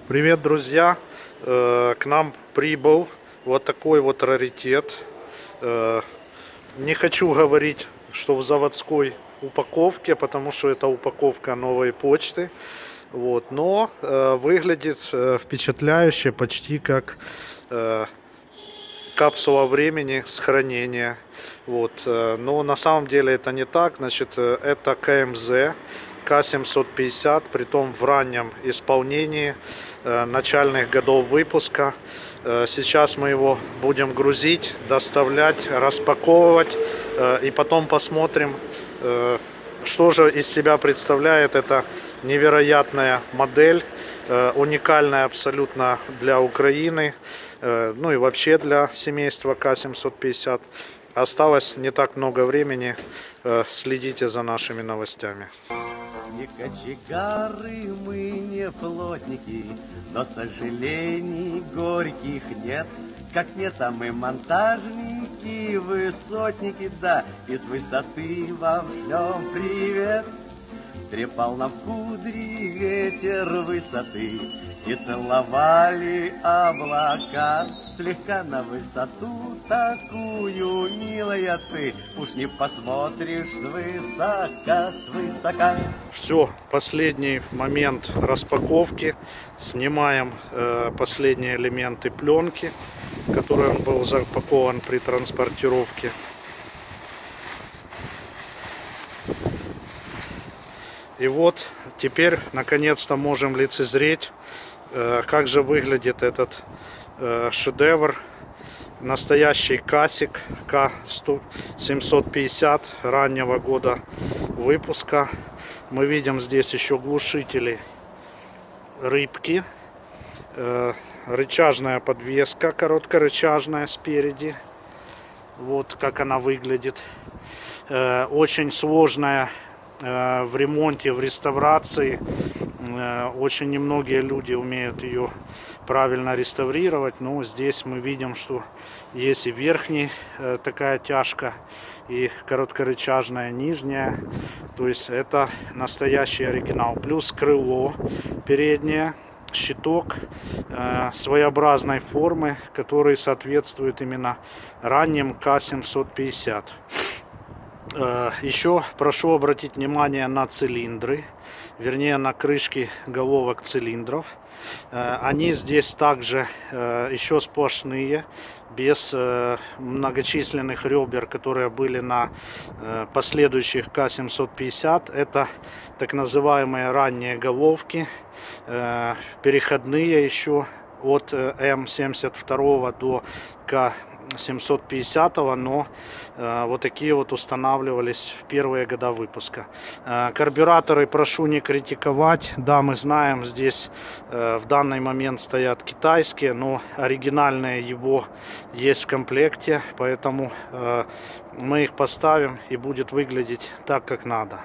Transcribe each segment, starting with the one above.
Привет, друзья! К нам прибыл вот такой вот раритет. Не хочу говорить, что в заводской упаковке, потому что это упаковка Новой почты. Вот, но выглядит впечатляюще, почти как капсула времени с хранения. Вот, но на самом деле это не так. Значит, это КМЗ К750, притом в раннем исполнении начальных годов выпуска. Сейчас мы его будем грузить, доставлять, распаковывать и потом посмотрим, что же из себя представляет эта невероятная модель, уникальная абсолютно для Украины, ну и вообще для семейства К750. Осталось не так много времени, следите за нашими новостями. Не кочегары мы, не плотники, но сожалений горьких нет. Как нет, а мы монтажники, высотники, да, из высоты вам шлем привет. Трепал нам кудри ветер высоты и целовали облака. Слегка на высоту такую, милая ты, уж не посмотришь свысока. Все, последний момент распаковки. Снимаем последние элементы пленки, которой он был запакован при транспортировке. И вот теперь наконец-то можем лицезреть, как же выглядит этот шедевр. Настоящий касик К750 раннего года выпуска. Мы видим здесь еще глушители рыбки, рычажная подвеска короткорычажная спереди. Вот как она выглядит. Очень сложная в ремонте, в реставрации. Очень немногие люди умеют ее правильно реставрировать, но здесь мы видим, что есть и верхняя такая тяжка, и короткорычажная нижняя. То есть это настоящий оригинал. Плюс крыло переднее, щиток своеобразной формы, который соответствует именно ранним К750. Еще прошу обратить внимание на цилиндры, вернее на крышки головок цилиндров. Они здесь также еще сплошные, без многочисленных ребер, которые были на последующих К750. Это так называемые ранние головки, переходные еще от М72 до К750, но вот такие вот устанавливались в первые года выпуска. Карбюраторы прошу не критиковать. Да, мы знаем, здесь в данный момент стоят китайские, но оригинальные его есть в комплекте, поэтому мы их поставим и будет выглядеть так, как надо.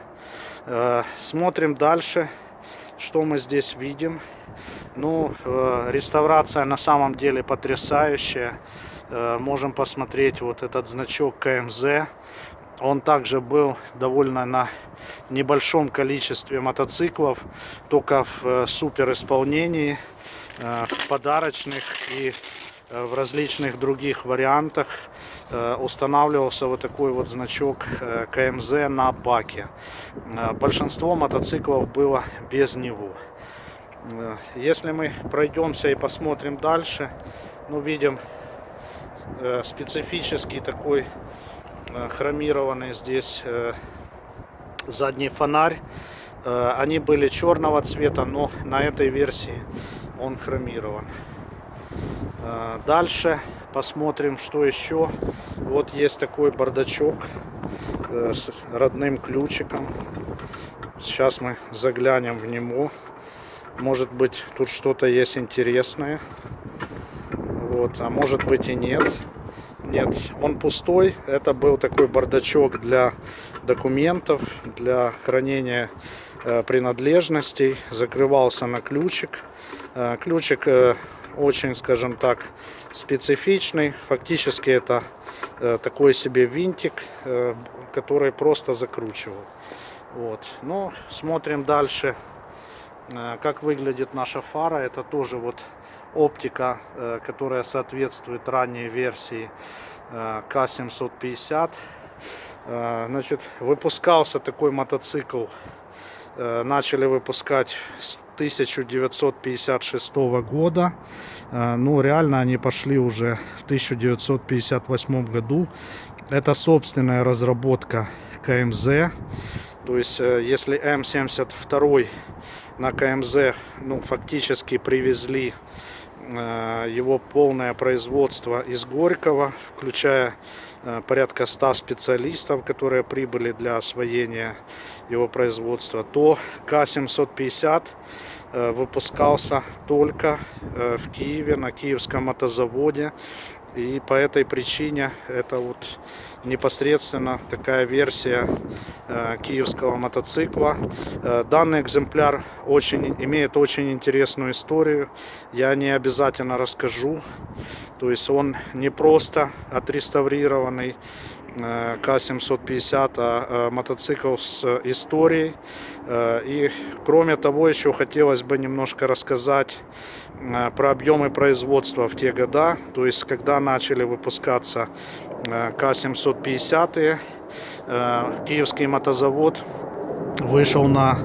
Смотрим дальше, что мы здесь видим. Ну, реставрация на самом деле потрясающая. Можем посмотреть вот этот значок КМЗ. Он также был довольно на небольшом количестве мотоциклов, только в супер исполнении, в подарочных и в различных других вариантах устанавливался вот такой вот значок КМЗ на баке. Большинство мотоциклов было без него. Если мы пройдемся и посмотрим дальше, ну, видим специфический такой хромированный здесь задний фонарь. Они были черного цвета, но на этой версии он хромирован. Дальше посмотрим, что еще. Вот есть такой бардачок с родным ключиком. Сейчас мы заглянем в него. Может быть, тут что-то есть интересное. Вот, а может быть и нет. Нет, он пустой. Это был такой бардачок для документов, для хранения принадлежностей. Закрывался на ключик. Ключик очень, скажем так, специфичный. Фактически это такой себе винтик, который просто закручивал. Вот. Ну, смотрим дальше. Как выглядит наша фара? Это тоже вот оптика, которая соответствует ранней версии К750. Значит, выпускался такой мотоцикл, начали выпускать с 1956 года. Ну, реально они пошли уже в 1958 году. Это собственная разработка КМЗ. То есть, если М72 на КМЗ, ну, фактически привезли его полное производство из Горького, включая порядка 100 специалистов, которые прибыли для освоения его производства, то К750 выпускался только в Киеве, на Киевском мотозаводе. И по этой причине это вот непосредственно такая версия киевского мотоцикла. Данный экземпляр имеет очень интересную историю. Я не обязательно расскажу. То есть он не просто отреставрированный К750, а мотоцикл с историей. И кроме того, еще хотелось бы немножко рассказать про объемы производства в те года. То есть когда начали выпускаться К750, Киевский мотозавод вышел на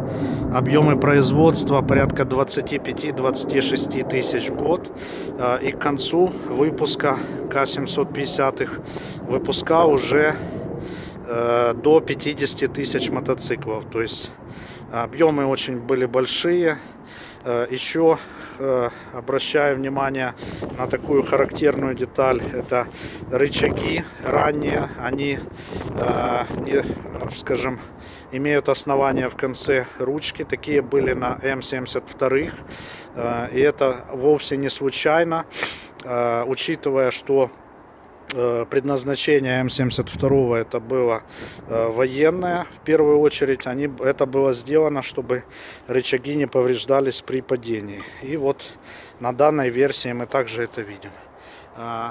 объемы производства порядка 25-26 тысяч в год. И к концу выпуска К750 выпускал уже до 50 тысяч мотоциклов. То есть объемы очень были большие. Еще обращаю внимание на такую характерную деталь. Это рычаги ранние. Они, скажем, имеют основания в конце ручки. Такие были на М72. И это вовсе не случайно, учитывая, что предназначение М72 это было военное. В первую очередь это было сделано, чтобы рычаги не повреждались при падении. И вот на данной версии мы также это видим.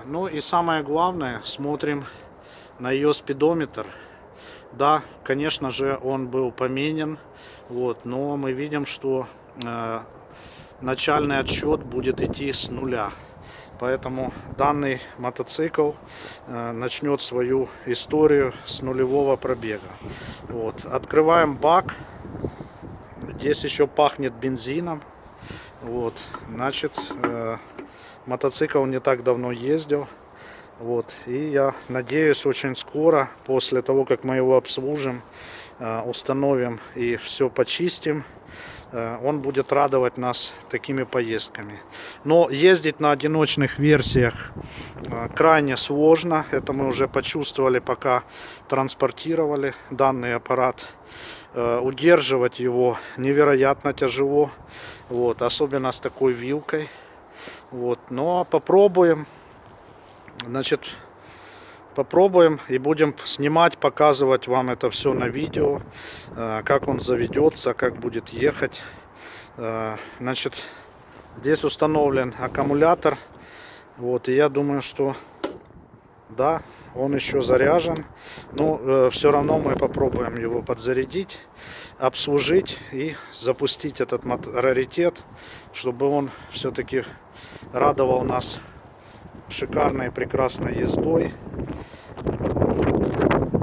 Ну и самое главное, смотрим на ее спидометр. Да, конечно же, он был поменен, вот, но мы видим, что начальный отсчет будет идти с нуля. Поэтому данный мотоцикл начнет свою историю с нулевого пробега. Вот. Открываем бак. Здесь еще пахнет бензином. Вот. Значит, мотоцикл не так давно ездил. Вот. И я надеюсь, очень скоро, после того, как мы его обслужим, установим и все почистим, он будет радовать нас такими поездками. Но ездить на одиночных версиях крайне сложно. Это мы уже почувствовали, пока транспортировали данный аппарат. Удерживать его невероятно тяжело. Вот, особенно с такой вилкой. Вот, но попробуем. Значит, попробуем и будем снимать, показывать вам это все на видео, как он заведется, как будет ехать. Значит, здесь установлен аккумулятор. Вот, и я думаю, что да, он еще заряжен. Но все равно мы попробуем его подзарядить, обслужить и запустить этот раритет, чтобы он все-таки радовал нас шикарной прекрасной ездой.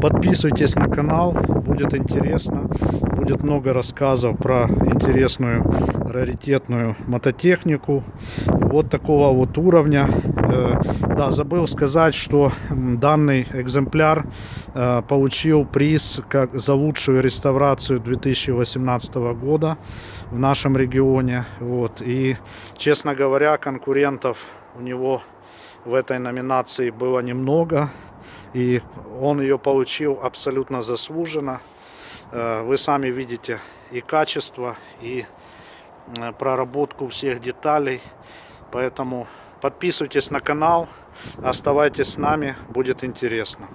Подписывайтесь на канал, будет интересно, будет много рассказов про интересную раритетную мототехнику вот такого вот уровня. Да, забыл сказать, что данный экземпляр получил приз за лучшую реставрацию 2018 года в нашем регионе. Вот. И, честно говоря, конкурентов у него в этой номинации было немного, и он ее получил абсолютно заслуженно. Вы сами видите и качество, и проработку всех деталей. Поэтому подписывайтесь на канал, оставайтесь с нами, будет интересно.